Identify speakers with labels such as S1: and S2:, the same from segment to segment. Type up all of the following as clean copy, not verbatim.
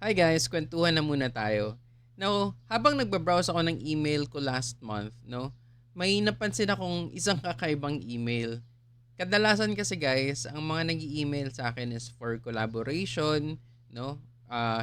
S1: Hi guys, kwentuhan na muna tayo. Now, habang nagbabrowse ako ng email ko last month, no, may napansin akong isang kakaibang email. Kadalasan kasi guys, ang mga nag-email sa akin is for collaboration, no,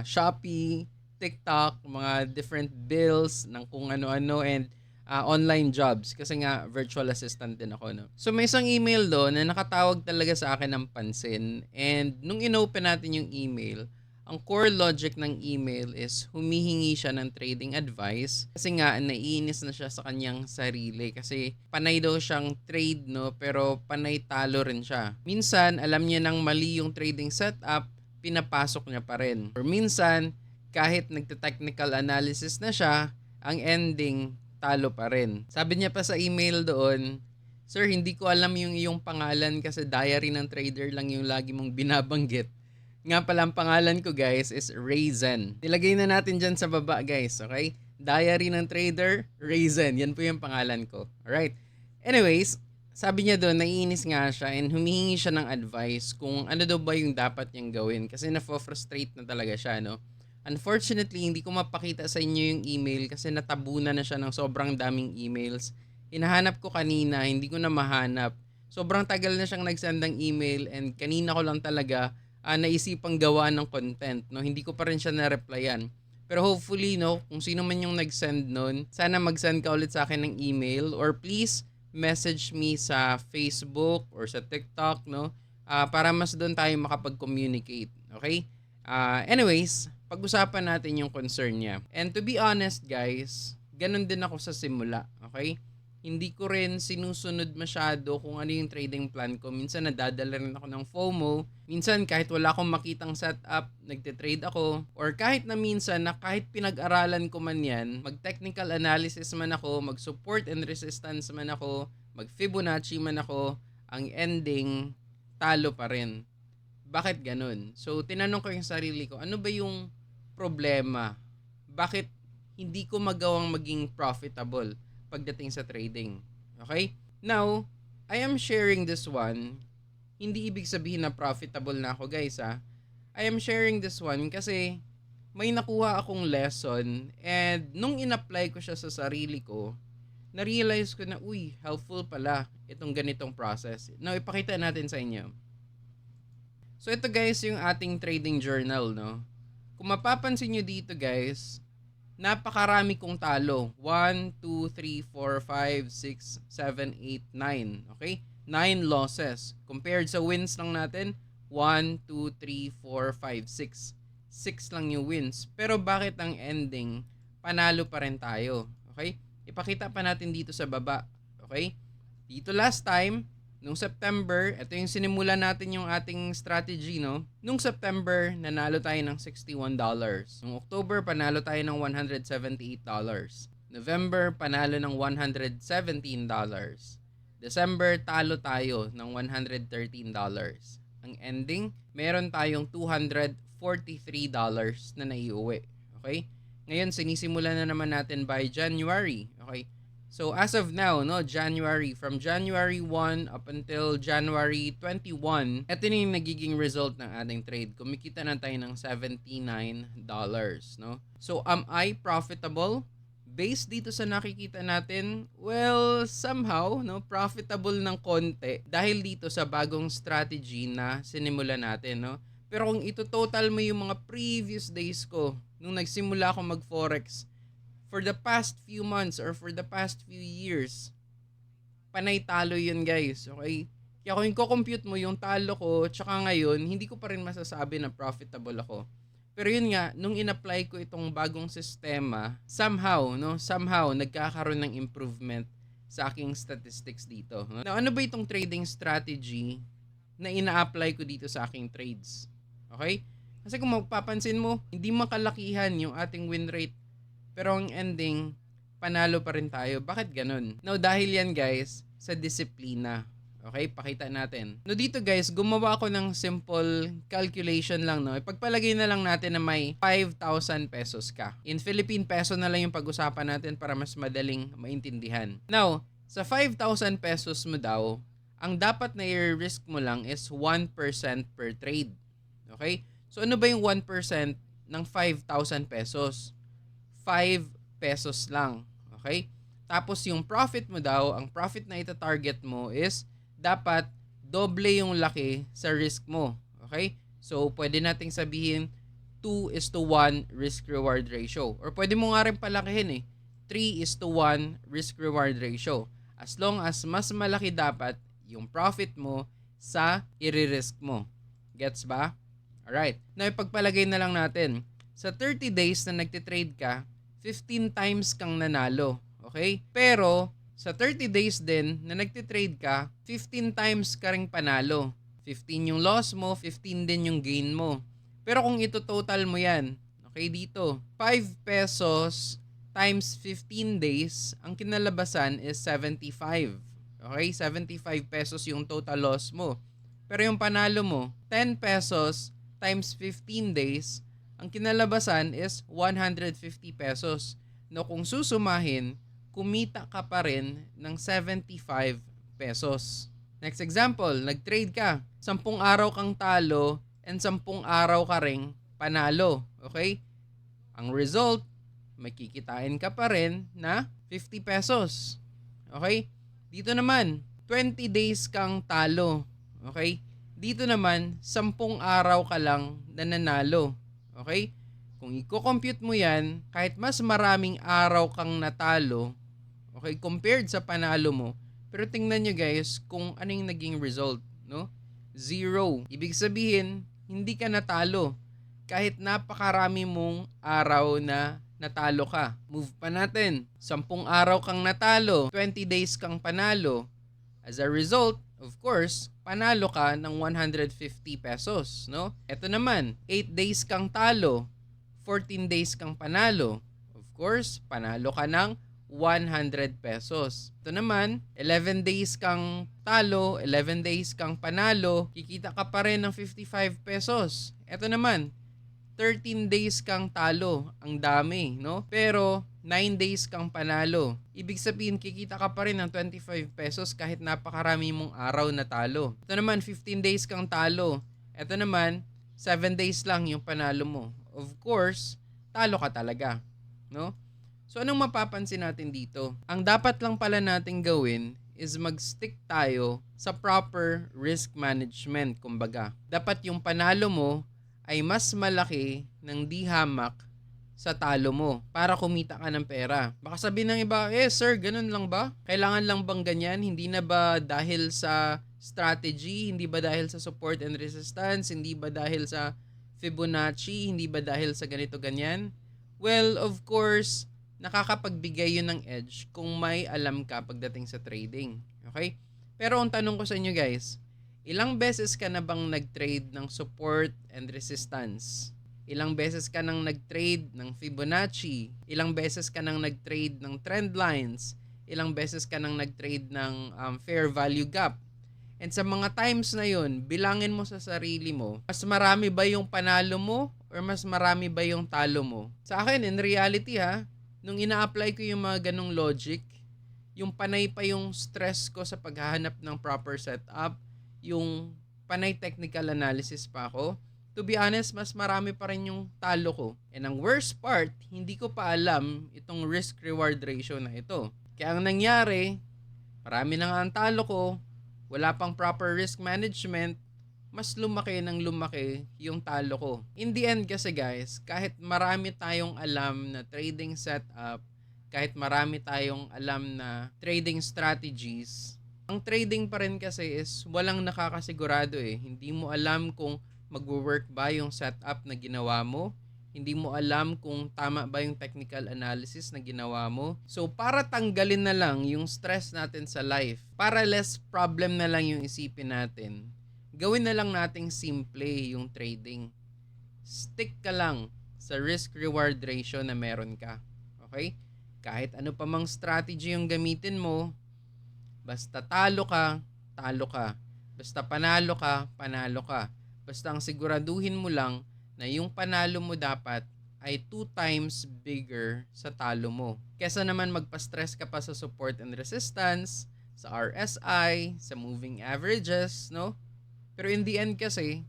S1: Shopee, TikTok, mga different bills ng kung ano-ano and online jobs kasi nga virtual assistant din ako, no. So may isang email doon na nakatawag talaga sa akin ng pansin and nung inopen natin yung email, ang core logic ng email is humihingi siya ng trading advice kasi nga naiinis na siya sa kanyang sarili kasi panay daw siyang trade, no, pero panay talo rin siya. Minsan alam niya nang mali yung trading setup, pinapasok niya pa rin. Or minsan kahit nagte-technical analysis na siya, ang ending talo pa rin. Sabi niya pa sa email doon, "Sir, hindi ko alam yung iyong pangalan kasi diary ng trader lang yung lagi mong binabanggit. Nga pala ang pangalan ko guys is Raisin." Nilagay na natin dyan sa baba guys, okay? Diary ng Trader, Raisin. Yan po yung pangalan ko. Alright. Anyways, sabi niya doon, naiinis nga siya and humihingi siya ng advice kung ano daw ba yung dapat niyang gawin kasi na-frustrate na talaga siya, no? Unfortunately, hindi ko mapakita sa inyo yung email kasi natabunan na siya ng sobrang daming emails. Hinahanap ko kanina, hindi ko na mahanap. Sobrang tagal na siyang nagsend ng email and kanina ko lang talaga naisipang gawa ng content, no? Hindi ko pa rin siya na-replyan. Pero hopefully, no, kung sino man yung nag-send nun, sana mag-send ka ulit sa akin ng email or please message me sa Facebook or sa TikTok, no? Para mas doon tayo makapag-communicate, okay? Anyways, pag-usapan natin yung concern niya. And to be honest, guys, ganun din ako sa simula, okay? Hindi ko rin sinusunod masyado kung ano yung trading plan ko. Minsan nadadala rin ako ng FOMO. Minsan kahit wala akong makitang setup, nagte-trade ako. Or kahit na minsan na kahit pinag-aralan ko man yan, mag-technical analysis man ako, mag-support and resistance man ako, mag-Fibonacci man ako, ang ending, talo pa rin. Bakit ganun? So, tinanong ko yung sarili ko, ano ba yung problema? Bakit hindi ko magawang maging profitable pagdating sa trading? Okay? Now, I am sharing this one. Hindi ibig sabihin na profitable na ako, guys, ha. I am sharing this one kasi may nakuha akong lesson and nung in-apply ko siya sa sarili ko, na-realize ko na, uy, helpful pala itong ganitong process. Now, ipakita natin sa inyo. So ito guys yung ating trading journal, no? Kung mapapansin nyo dito guys, napakarami kong talo. 1, 2, 3, 4, 5, 6, 7, 8, 9. Okay? 9 losses. Compared sa wins lang natin, 1, 2, 3, 4, 5, 6. 6 lang yung wins. Pero bakit ang ending, panalo pa rin tayo? Okay? Ipakita pa natin dito sa baba. Okay? Dito last time, nung September, ito yung sinimulan natin yung ating strategy, no? Nung September, nanalo tayo ng $61. Nung October, panalo tayo ng $178. November, panalo ng $117. December, talo tayo ng $113. Ang ending, meron tayong $243 na naiuwi. Okay? Ngayon, sinisimulan na naman natin by January. Okay? So as of now, no, from January 1 up until January 21, ito na yung nagiging result ng ating trade. Kumikita na tayo ng $79, no? So am I profitable? Based dito sa nakikita natin, well, somehow, no, profitable ng konti dahil dito sa bagong strategy na sinimulan natin, no? Pero kung ito total mo yung mga previous days ko nung nagsimula ako mag-forex, for the past few months or for the past few years, panay talo yun guys, okay? Kaya kung i-compute mo yung talo ko, tsaka ngayon, hindi ko pa rin masasabi na profitable ako. Pero yun nga, nung in-apply ko itong bagong sistema, somehow, no, nagkakaroon ng improvement sa aking statistics dito. Now, ano ba itong trading strategy na ina-apply ko dito sa aking trades? Okay? Kasi kung mapapansin mo, hindi makalakihan yung ating win rate pero ang ending, panalo pa rin tayo. Bakit ganun? No, dahil yan guys, sa disiplina. Okay, pakita natin. No, dito guys, gumawa ako ng simple calculation lang, no. Ipagpalagay na lang natin na may 5,000 pesos ka. In Philippine peso na lang yung pag-usapan natin para mas madaling maintindihan. Now, sa 5,000 pesos mo daw, ang dapat na i-risk mo lang is 1% per trade. Okay? So ano ba yung 1%? ng 5,000 pesos. 5 pesos lang. Okay? Tapos yung profit mo daw, ang profit na ita-target mo is dapat doble yung laki sa risk mo. Okay? So, pwede nating sabihin 2:1 risk-reward ratio. Or pwede mo nga rin palakihin 3:1 risk-reward ratio. As long as mas malaki dapat yung profit mo sa i-risk mo. Gets ba? Alright. Now, ipagpalagay na lang natin. Sa 30 days na nagtitrade ka, 15 times kang nanalo. Okay? Pero, sa 30 days din na nagtitrade ka, 15 times ka ring panalo. 15 yung loss mo, 15 din yung gain mo. Pero kung ito total mo yan, okay dito, 5 pesos times 15 days, ang kinalabasan is 75. Okay? 75 pesos yung total loss mo. Pero yung panalo mo, 10 pesos times 15 days, ang kinalabasan is 150 pesos. No, kung susumahin, kumita ka pa rin ng 75 pesos. Next example, nag-trade ka. 10 araw kang talo and 10 araw ka ring panalo. Okay? Ang result, makikitain ka pa rin na 50 pesos. Okay? Dito naman, 20 days kang talo. Okay? Dito naman, 10 araw ka lang na nanalo. Okay? Kung i-compute mo yan, kahit mas maraming araw kang natalo, okay, compared sa panalo mo, pero tingnan nyo guys kung ano yung naging result, no? 0. Ibig sabihin, hindi ka natalo. Kahit napakarami mong araw na natalo ka. Move pa natin. 10 araw kang natalo, 20 days kang panalo. As a result, of course, panalo ka ng 150 pesos, no? Ito naman, 8 days kang talo, 14 days kang panalo. Of course, panalo ka ng 100 pesos. Ito naman, 11 days kang talo, 11 days kang panalo, kikita ka pa rin ng 55 pesos. Ito naman, 13 days kang talo. Ang dami, no? Pero 9 days kang panalo. Ibig sabihin, kikita ka pa rin ng 25 pesos kahit napakarami mong araw na talo. Ito naman, 15 days kang talo. Ito naman, 7 days lang yung panalo mo. Of course, talo ka talaga, no? So, anong mapapansin natin dito? Ang dapat lang pala nating gawin is mag-stick tayo sa proper risk management, kumbaga. Dapat yung panalo mo ay mas malaki ng di hamak sa talo mo para kumita ka ng pera. Baka sabihin ng iba, sir, ganun lang ba? Kailangan lang bang ganyan? Hindi na ba dahil sa strategy? Hindi ba dahil sa support and resistance? Hindi ba dahil sa Fibonacci? Hindi ba dahil sa ganito ganyan? Well, of course, nakakapagbigay yun ng edge kung may alam ka pagdating sa trading. Okay? Pero ang tanong ko sa inyo guys, ilang beses ka na bang nag-trade ng support and resistance? Ilang beses ka nang nag-trade ng Fibonacci? Ilang beses ka nang nag-trade ng trend lines? Ilang beses ka nang nag-trade ng fair value gap? And sa mga times na yun, bilangin mo sa sarili mo, mas marami ba yung panalo mo or mas marami ba yung talo mo? Sa akin, in reality nung ina-apply ko yung mga ganong logic, yung panay pa yung stress ko sa paghahanap ng proper setup, yung panay technical analysis pa ako, to be honest, mas marami pa rin yung talo ko. And ang worst part, hindi ko pa alam itong risk-reward ratio na ito. Kaya ang nangyari, marami na nga ang talo ko, wala pang proper risk management, mas lumaki ng lumaki yung talo ko. In the end kasi guys, kahit marami tayong alam na trading setup, kahit marami tayong alam na trading strategies, ang trading pa rin kasi is walang nakakasigurado Hindi mo alam kung magwo-work ba yung setup na ginawa mo. Hindi mo alam kung tama ba yung technical analysis na ginawa mo. So, para tanggalin na lang yung stress natin sa life, para less problem na lang yung isipin natin, gawin na lang nating simple yung trading. Stick ka lang sa risk-reward ratio na meron ka. Okay? Kahit ano pa mang strategy yung gamitin mo, basta talo ka, talo ka. Basta panalo ka, panalo ka. Basta ang siguraduhin mo lang na yung panalo mo dapat ay 2 times bigger sa talo mo. Kesa naman magpa-stress ka pa sa support and resistance, sa RSI, sa moving averages, no? Pero in the end kasi,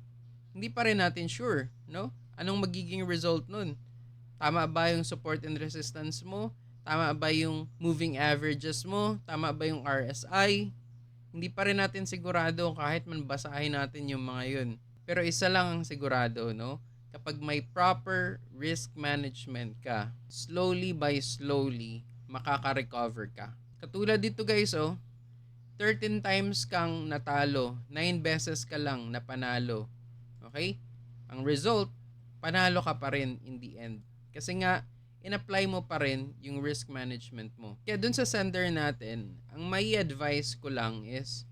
S1: hindi pa rin natin sure, no? Anong magiging result nun? Tama ba yung support and resistance mo? Tama ba yung moving averages mo? Tama ba yung RSI? Hindi pa rin natin sigurado kahit man basahin natin yung mga yun. Pero isa lang ang sigurado, no? Kapag may proper risk management ka, slowly by slowly, makaka-recover ka. Katulad dito guys, 13 times kang natalo, 9 beses ka lang napanalo. Okay? Ang result, panalo ka pa rin in the end. Kasi nga, in-apply mo pa rin yung risk management mo. Kaya dun sa sender natin, ang may advice ko lang is,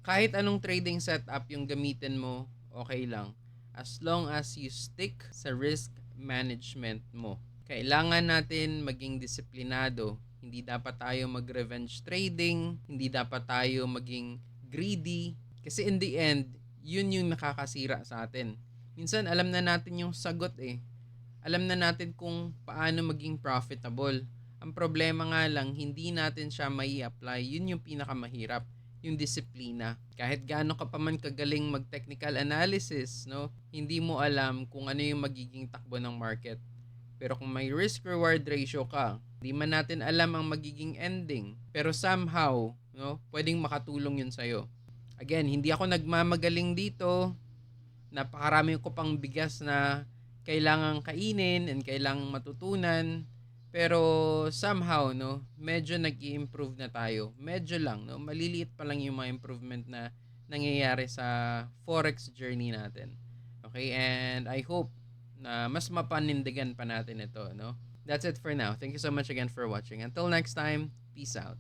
S1: kahit anong trading setup yung gamitin mo, okay lang. As long as you stick sa risk management mo. Kailangan natin maging disiplinado. Hindi dapat tayo mag-revenge trading. Hindi dapat tayo maging greedy. Kasi in the end, yun yung nakakasira sa atin. Minsan alam na natin yung sagot Alam na natin kung paano maging profitable. Ang problema nga lang, hindi natin siya mai apply. Yun yung pinakamahirap, yung disiplina. Kahit gaano ka pa man kagaling mag-technical analysis, no? Hindi mo alam kung ano yung magiging takbo ng market. Pero kung may risk-reward ratio ka, hindi man natin alam ang magiging ending. Pero somehow, no, pwedeng makatulong yun sa'yo. Again, hindi ako nagmamagaling dito. Napakarami ko pang bigas na kailangang kainin and kailangang matutunan. Pero somehow, no, medyo nag-i-improve na tayo. Medyo lang, no, maliliit pa lang yung mga improvement na nangyayari sa forex journey natin. Okay, and I hope na mas mapanindigan pa natin ito, no. That's it for now. Thank you so much again for watching. Until next time, peace out.